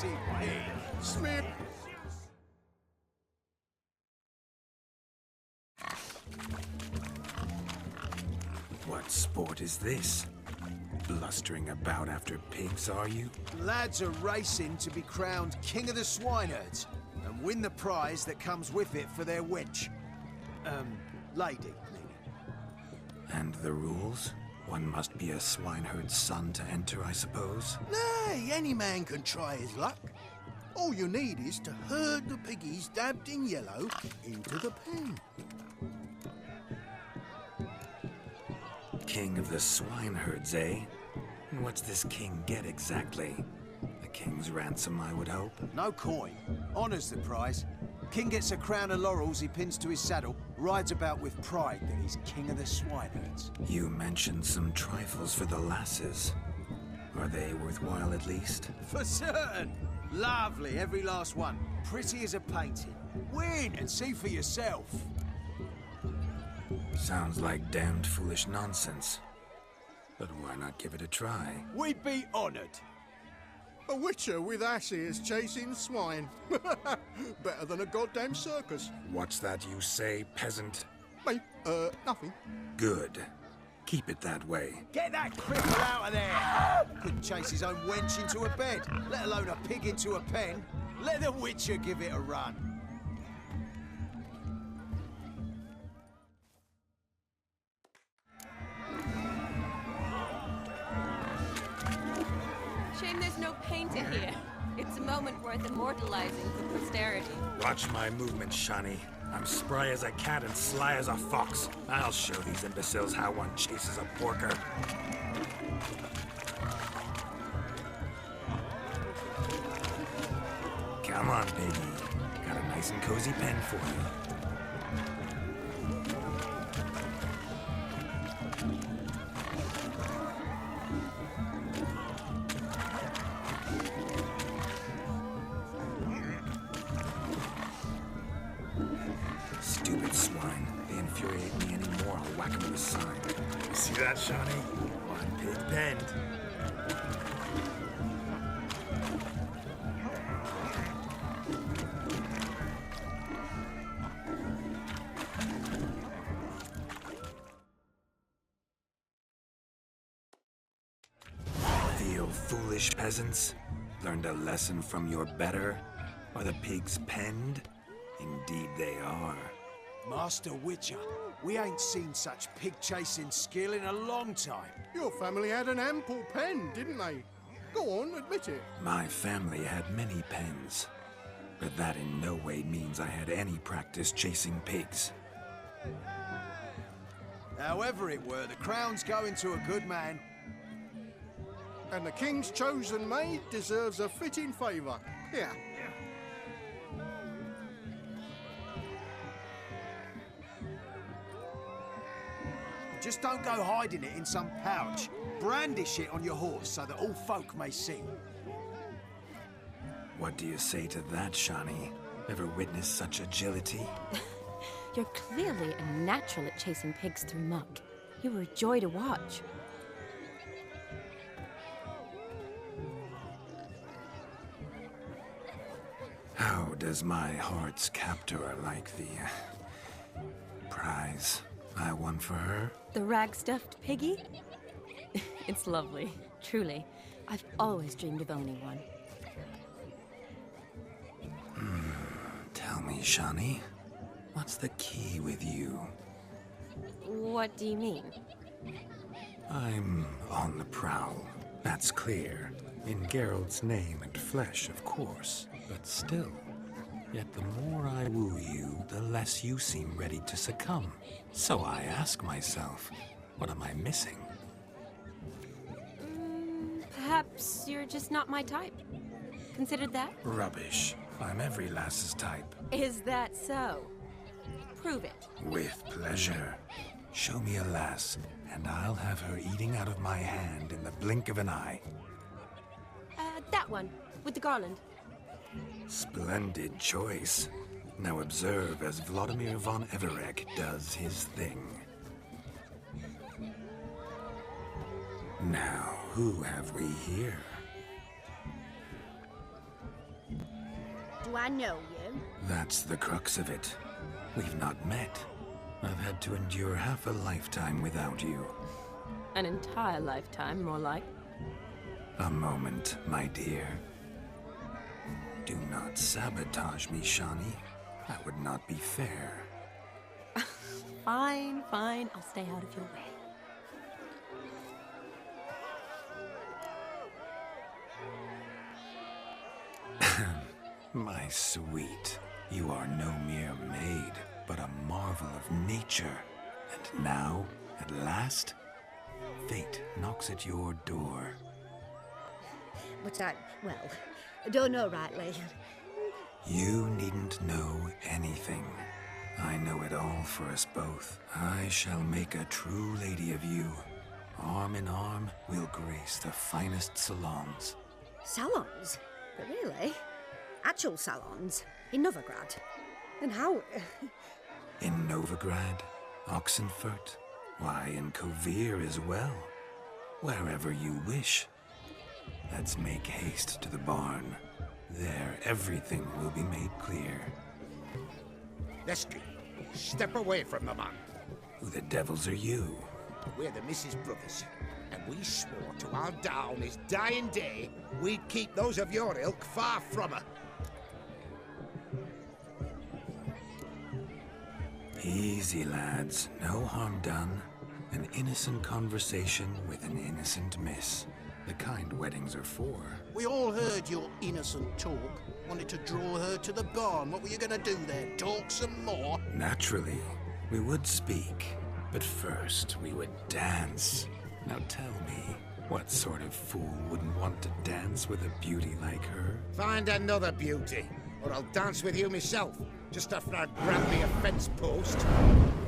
chasing pig. Smith! What sport is this? Blustering about after pigs, are you? Lads are racing to be crowned King of the Swineherds and win the prize that comes with it for their wench. Lady, meaning. And the rules? One must be a swineherd's son to enter, I suppose? Nay, any man can try his luck. All you need is to herd the piggies dabbed in yellow into the pen. King of the swineherds, eh? And what's this king get exactly? A king's ransom, I would hope. No coin. Honours the prize. King gets a crown of laurels he pins to his saddle, rides about with pride that he's King of the Swineherds. You mentioned some trifles for the lasses. Are they worthwhile at least? For certain! Lovely, every last one. Pretty as a painting. Win and see for yourself. Sounds like damned foolish nonsense. But why not give it a try? We'd be honoured. A witcher with asses chasing swine. Better than a goddamn circus. What's that you say, peasant? Mate, nothing. Good. Keep it that way. Get that cripple out of there! Couldn't chase his own wench into a bed, let alone a pig into a pen. Let the witcher give it a run. Shame there's no painter here. It's a moment worth immortalizing for posterity. Watch my movement, Shani. I'm spry as a cat and sly as a fox. I'll show these imbeciles how one chases a porker. Come on, baby. Got a nice and cozy pen for you. Stupid swine. They infuriate me anymore. I'll whack them with a sign. See that, Shani? One pig penned. Feel foolish, peasants? Learned a lesson from your better? Are the pigs penned? Indeed they are. Master Witcher, we ain't seen such pig-chasing skill in a long time. Your family had an ample pen, didn't they? Go on, admit it. My family had many pens, but that in no way means I had any practice chasing pigs. However it were, the crown's going to a good man. And the king's chosen maid deserves a fitting favour. Here. Just don't go hiding it in some pouch. Brandish it on your horse so that all folk may see. What do you say to that, Shani? Ever witnessed such agility? You're clearly a natural at chasing pigs through muck. You were a joy to watch. How does my heart's captor like the prize I won for her? The rag-stuffed piggy? It's lovely, truly. I've always dreamed of owning one. Tell me, Shani, what's the key with you? What do you mean? I'm on the prowl, that's clear. In Geralt's name and flesh, of course. But still, yet the more I woo you, the less you seem ready to succumb. So I ask myself, what am I missing? Perhaps you're just not my type. Considered that? Rubbish. I'm every lass's type. Is that so? Prove it. With pleasure. Show me a lass, and I'll have her eating out of my hand in the blink of an eye. That one, with the garland. Splendid choice. Now observe as Vladimir von Everec does his thing. Now, who have we here? Do I know you? That's the crux of it. We've not met. I've had to endure half a lifetime without you. An entire lifetime, more like. A moment, my dear. Do not sabotage me, Shani. That would not be fair. Fine, fine. I'll stay out of your way. My sweet, you are no mere maid, but a marvel of nature. And now, at last, fate knocks at your door. But I don't know rightly. You needn't know anything. I know it all for us both. I shall make a true lady of you. Arm in arm, we'll grace the finest salons. Salons? But really? Actual salons? In Novigrad? And how... In Novigrad, Oxenfurt, why, in Kovir as well. Wherever you wish. Let's make haste to the barn. There, everything will be made clear. Lesky, step away from the man. Who the devils are you? We're the Mrs. Brothers, and we swore to our da on his dying day we'd keep those of your ilk far from her. Easy, lads. No harm done. An innocent conversation with an innocent miss. The kind weddings are for. We all heard your innocent talk. Wanted to draw her to the barn. What were you gonna do there? Talk some more? Naturally, we would speak. But first, we would dance. Now tell me, what sort of fool wouldn't want to dance with a beauty like her? Find another beauty, or I'll dance with you myself, just after I'd grab me a fence post.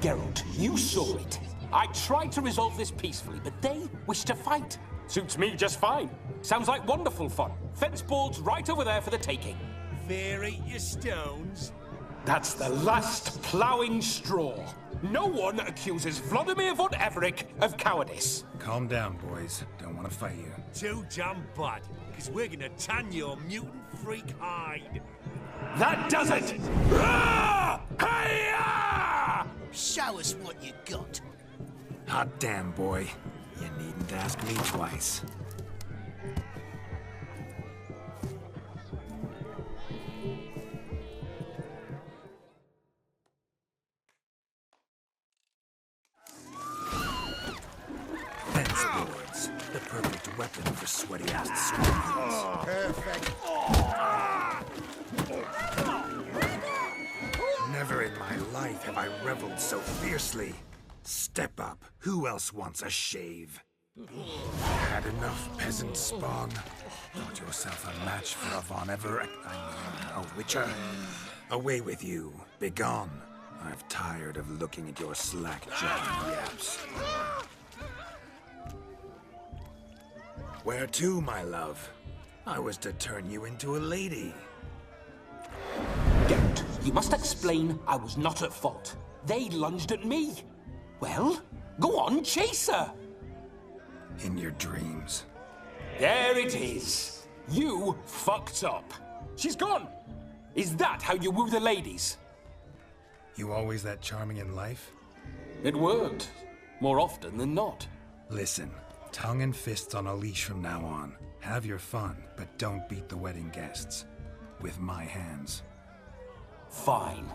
Geralt, you saw it. I tried to resolve this peacefully, but they wish to fight. Suits me just fine. Sounds like wonderful fun. Fence boards right over there for the taking. Fear eat your stones. That's the last ploughing straw. No one accuses Vladimir von Everec of cowardice. Calm down, boys. Don't want to fight you. Too damn bad, because we're gonna tan your mutant freak hide. That does it! Ah! Hi-ya! Show us what you got. Hot damn, boy. You needn't ask me twice. Fence boards. The perfect weapon for sweaty-ass scorpions. Perfect. Never in my life have I reveled so fiercely. Step up. Who else wants a shave? Had enough, peasant spawn. Thought yourself a match for a Von Everett. A Witcher. Away with you. Begone. I've tired of looking at your slack-jawed yaps. Where to, my love? I was to turn you into a lady. Geralt, you must explain I was not at fault. They lunged at me. Well, go on, chase her. In your dreams. There it is. You fucked up. She's gone. Is that how you woo the ladies? You always that charming in life? It worked. More often than not. Listen, tongue and fists on a leash from now on. Have your fun, but don't beat the wedding guests. With my hands. Fine.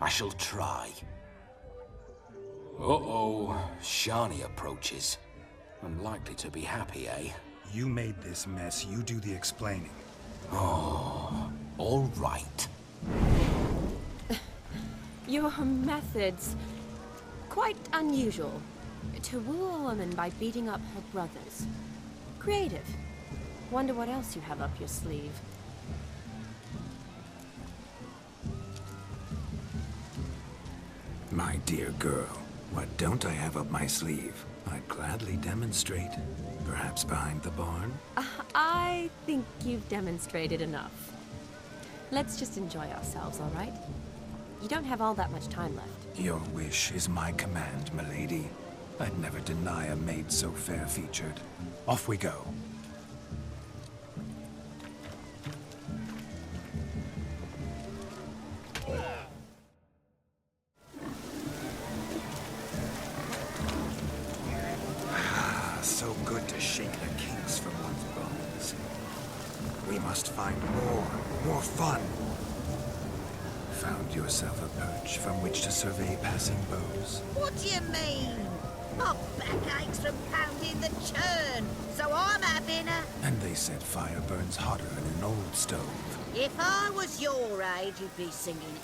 I shall try. Uh-oh. Shani approaches. I'm likely to be happy, eh? You made this mess. You do the explaining. Oh, all right. Your methods... quite unusual. To woo a woman by beating up her brothers. Creative. Wonder what else you have up your sleeve. My dear girl, what don't I have up my sleeve? I'd gladly demonstrate. Perhaps behind the barn? I think you've demonstrated enough. Let's just enjoy ourselves, all right? You don't have all that much time left. Your wish is my command, milady. I'd never deny a maid so fair-featured. Off we go. so good to shake the kinks from one's bones. We must find more fun. Found yourself a perch from which to survey passing bows? What do you mean? My back aches from pounding the churn, so I'm having a... And they said fire burns hotter than an old stove. If I was your age, you'd be singing it.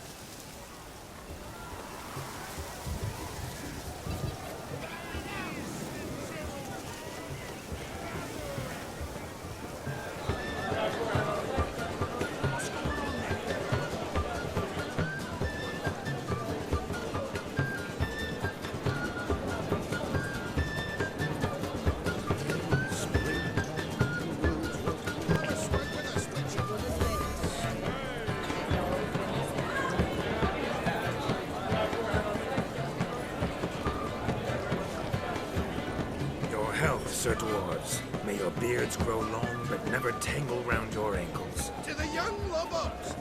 Sir Dwarves, may your beards grow long but never tangle round your ankles. To the young lovers,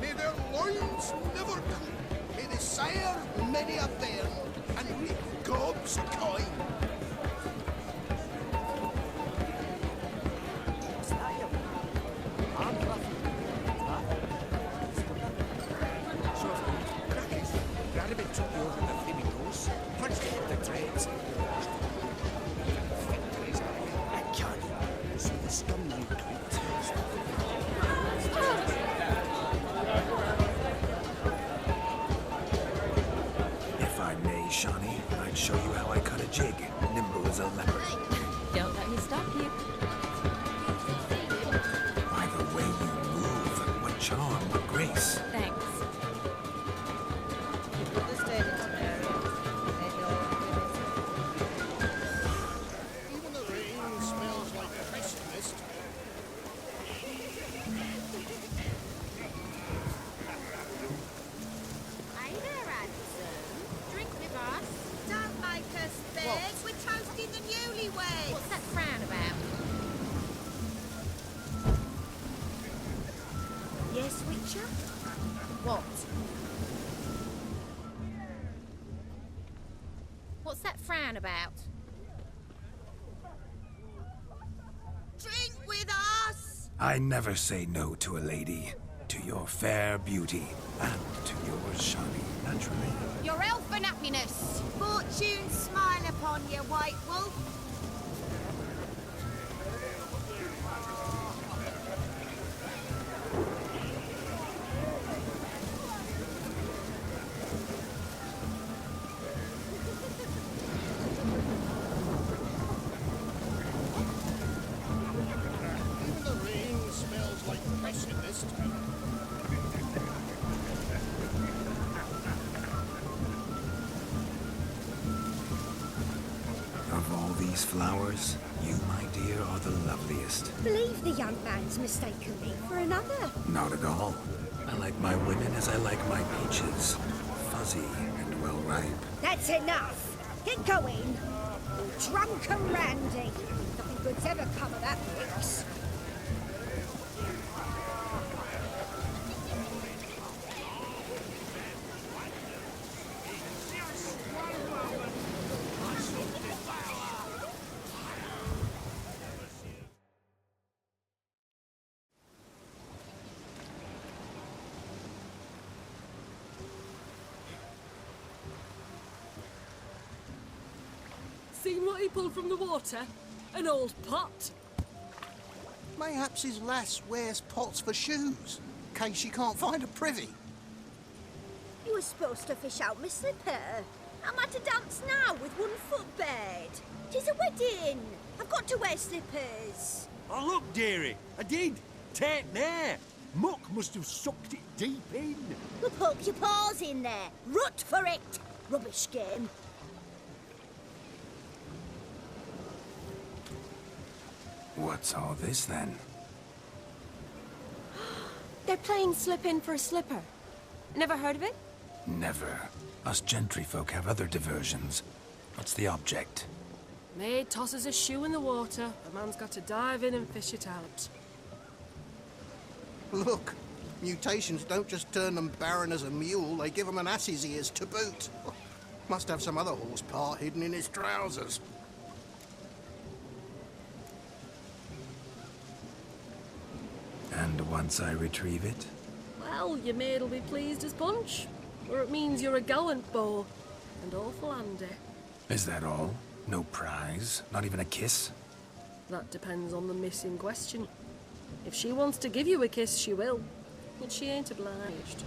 may their loins never cool. May they sire many a bairn and reap gobs of coin. If I may, Shani, I'd show you how I cut a jig, nimble as a leopard. Don't let me stop you. By the way you move, what charm, what grace. Thanks. Even the rain smells like pessimist. Hey there, Anderson. Drink with us. Don't make us beg. We're toasting the newlyweds. What's that frown about? Yes, Witcher? What? What's that frown about? Drink with us! I never say no to a lady. To your fair beauty, and to yours, Shani, naturally. Your elfin happiness. Fortune smile upon you, White Wolf. Even the rain smells like pessimist. Of all these flowers, you, my dear, are the loveliest. Believe the young man's mistaken me for another. Not at all. I like my women as I like my peaches. Fuzzy and well ripe. That's enough. Get going. You're drunk and randy. Nothing good's ever come of that mix. Seen what he pulled from the water? An old pot. Mayhaps his lass wears pots for shoes, in case she can't find a privy. You were supposed to fish out my slipper. I'm at a dance now with 1 foot bed. 'Tis a wedding. I've got to wear slippers. Oh, look, dearie, I did. Take there. Muck must have sucked it deep in. Well, poke your paws in there. Rut for it. Rubbish game. What's all this, then? They're playing slip in for a slipper. Never heard of it? Never. Us gentry folk have other diversions. What's the object? Maid tosses a shoe in the water. A man's got to dive in and fish it out. Look, mutations don't just turn them barren as a mule, they give them an ass's ears to boot. Must have some other horse part hidden in his trousers. once I retrieve it? Well, your maid'll be pleased as punch. Or it means you're a gallant beau. And awful handy. Is that all? No prize? Not even a kiss? That depends on the miss in question. If she wants to give you a kiss, she will. But she ain't obliged.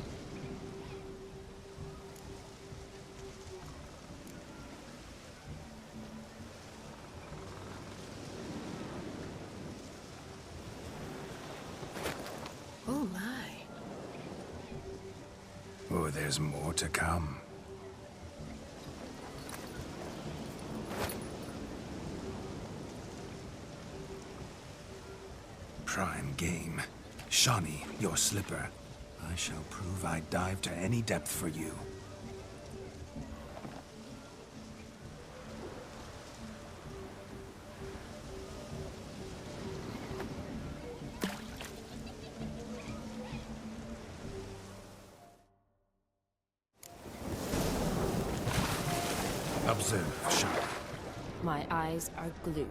Oh my. Oh, there's more to come. Prime game. Shawnee, your slipper. I shall prove I'd dive to any depth for you. Observe, Shawnee. My eyes are glued.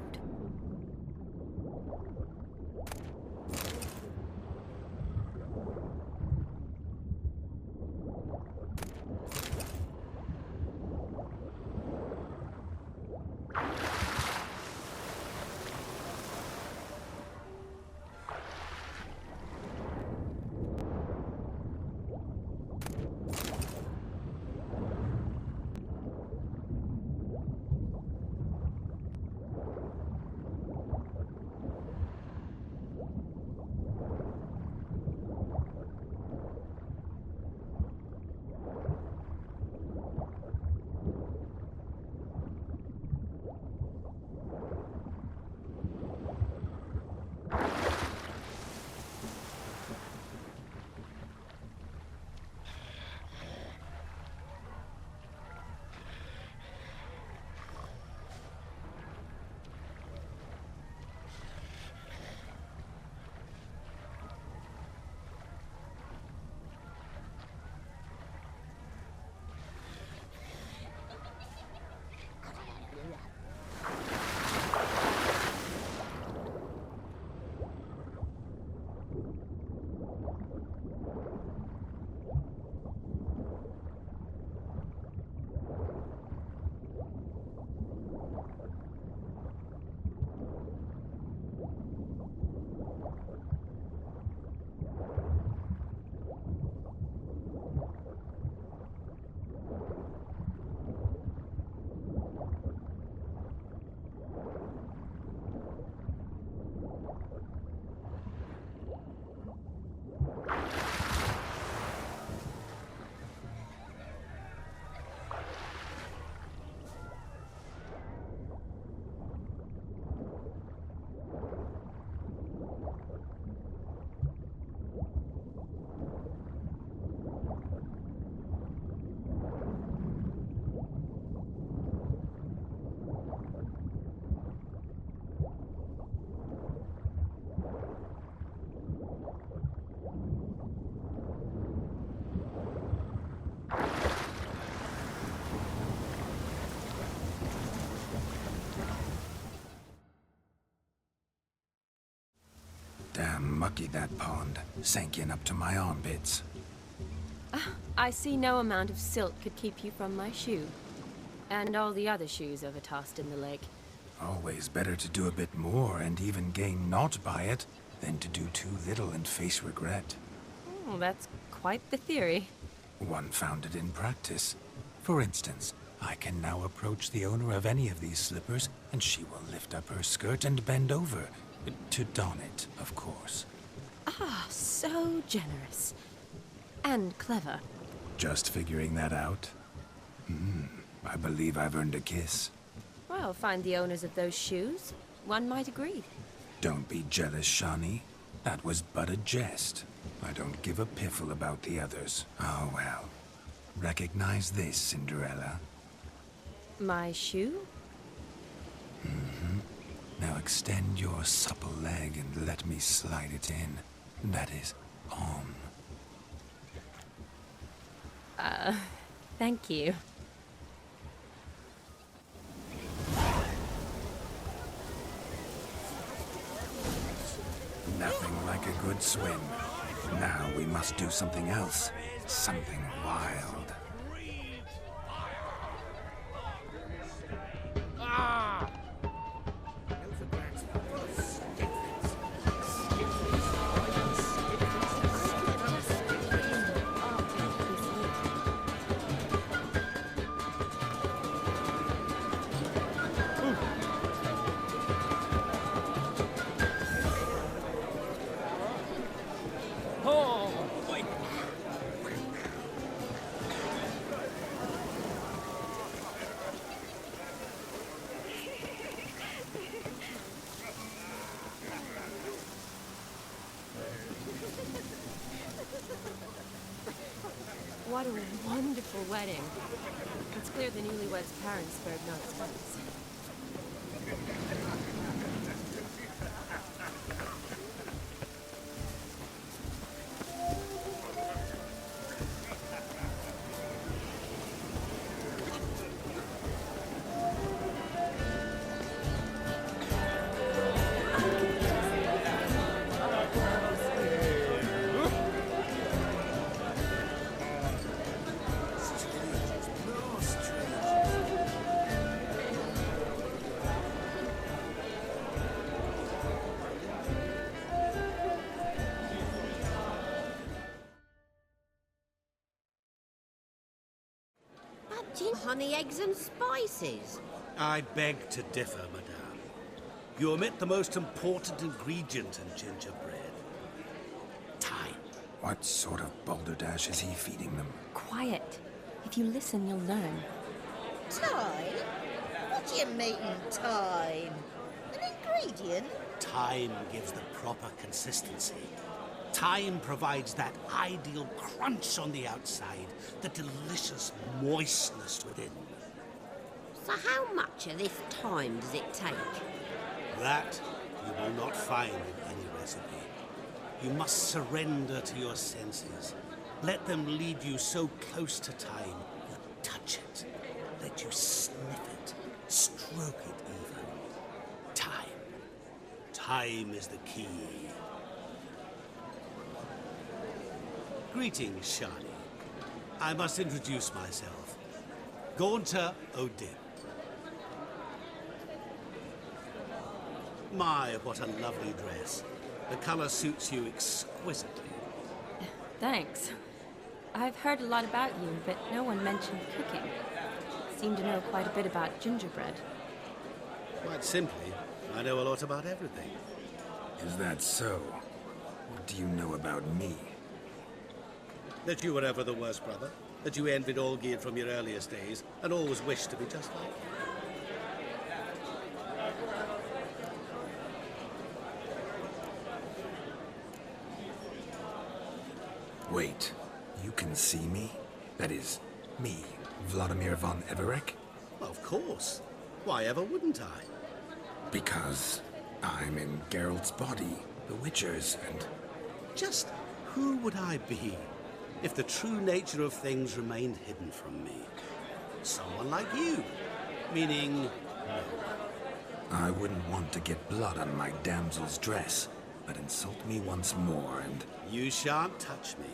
Damn mucky, that pond. Sank in up to my armpits. I see no amount of silt could keep you from my shoe. And all the other shoes overtossed in the lake. Always better to do a bit more and even gain naught by it than to do too little and face regret. Oh, that's quite the theory. One founded in practice. For instance, I can now approach the owner of any of these slippers, and she will lift up her skirt and bend over. To don it, of course. Ah, so generous. And clever. Just figuring that out? I believe I've earned a kiss. Well, find the owners of those shoes. One might agree. Don't be jealous, Shawnee. That was but a jest. I don't give a piffle about the others. Oh, well. Recognize this, Cinderella. My shoe? Now extend your supple leg and let me slide it in. That is, on. Thank you. Nothing like a good won't swim. Now we must do something else. Something wild. What a wonderful wedding. It's clear the newlyweds' parents spared no expense. Honey, eggs and spices. I beg to differ, madame. You omit the most important ingredient in gingerbread. Time. What sort of balderdash is he feeding them? Quiet. If you listen, you'll learn. Time? What do you mean, time? An ingredient? Time gives the proper consistency. Time provides that ideal crunch on the outside, the delicious moistness within. So how much of this time does it take? That you will not find in any recipe. You must surrender to your senses. Let them lead you so close to time, you touch it. Let you sniff it, stroke it even. Time. Time is the key. Greetings, Shani. I must introduce myself. Gaunter O'Dim. My, what a lovely dress. The color suits you exquisitely. Thanks. I've heard a lot about you, but no one mentioned cooking. Seem to know quite a bit about gingerbread. Quite simply, I know a lot about everything. Is that so? What do you know about me? That you were ever the worst brother, that you envied Olgierd from your earliest days, and always wished to be just like him. Wait, you can see me? That is, me, Vladimir von Everec? Of course. Why ever wouldn't I? Because I'm in Geralt's body, the Witcher's, and... Just who would I be if the true nature of things remained hidden from me? Someone like you. Meaning, no. I wouldn't want to get blood on my damsel's dress, but insult me once more and... You shan't touch me.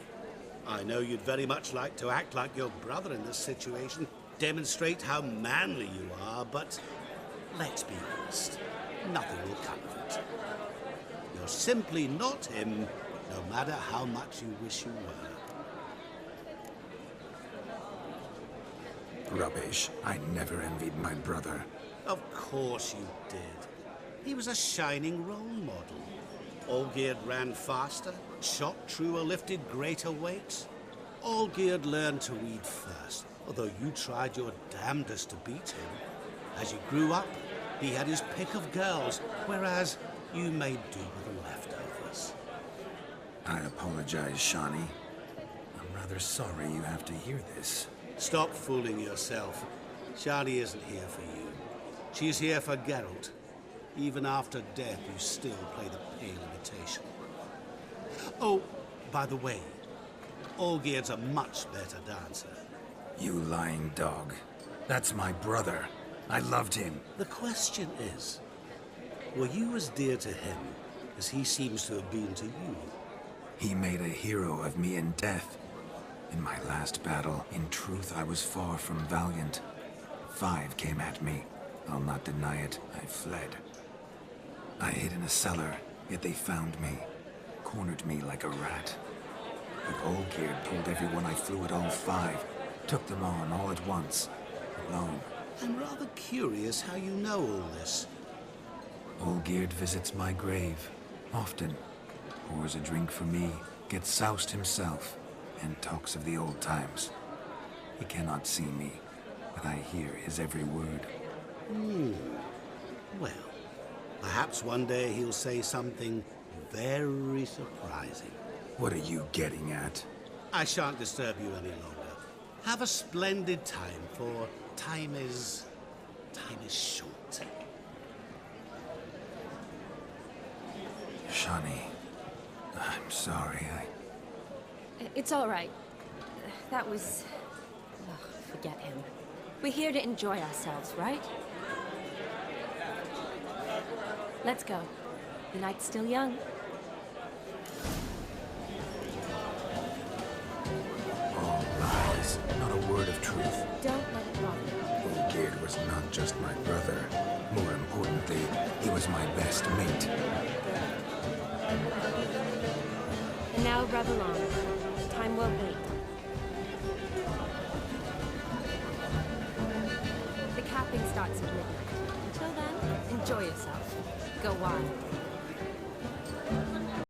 I know you'd very much like to act like your brother in this situation, demonstrate how manly you are, but let's be honest, nothing will come of it. You're simply not him, no matter how much you wish you were. Rubbish. I never envied my brother. Of course you did. He was a shining role model. Olgierd ran faster, shot truer, lifted greater weights. Olgierd learned to read first, although you tried your damnedest to beat him. As you grew up, he had his pick of girls, whereas you made do with the leftovers. I apologize, Shani. I'm rather sorry you have to hear this. Stop fooling yourself. Shani isn't here for you. She's here for Geralt. Even after death, you still play the pale imitation. Oh, by the way, Olgierd's a much better dancer. You lying dog. That's my brother. I loved him. The question is, were you as dear to him as he seems to have been to you? He made a hero of me in death. In my last battle, in truth, I was far from valiant. 5 came at me. I'll not deny it. I fled. I hid in a cellar, yet they found me. Cornered me like a rat. But Olgierd told everyone I flew at all 5. Took them on all at once. Alone. I'm rather curious how you know all this. Olgierd visits my grave. Often. Pours a drink for me. Gets soused himself. And talks of the old times. He cannot see me, but I hear his every word. Well, perhaps one day he'll say something very surprising. What are you getting at? I shan't disturb you any longer. Have a splendid time, for time is short. Shani, I'm sorry, It's all right. That was... Ugh, forget him. We're here to enjoy ourselves, right? Let's go. The night's still young. All lies, not a word of truth. Don't let it bother you. Olgierd was not just my brother. More importantly, he was my best mate. And now rub along. Time won't wait. The capping starts at midnight. Until then, enjoy yourself. Go wild.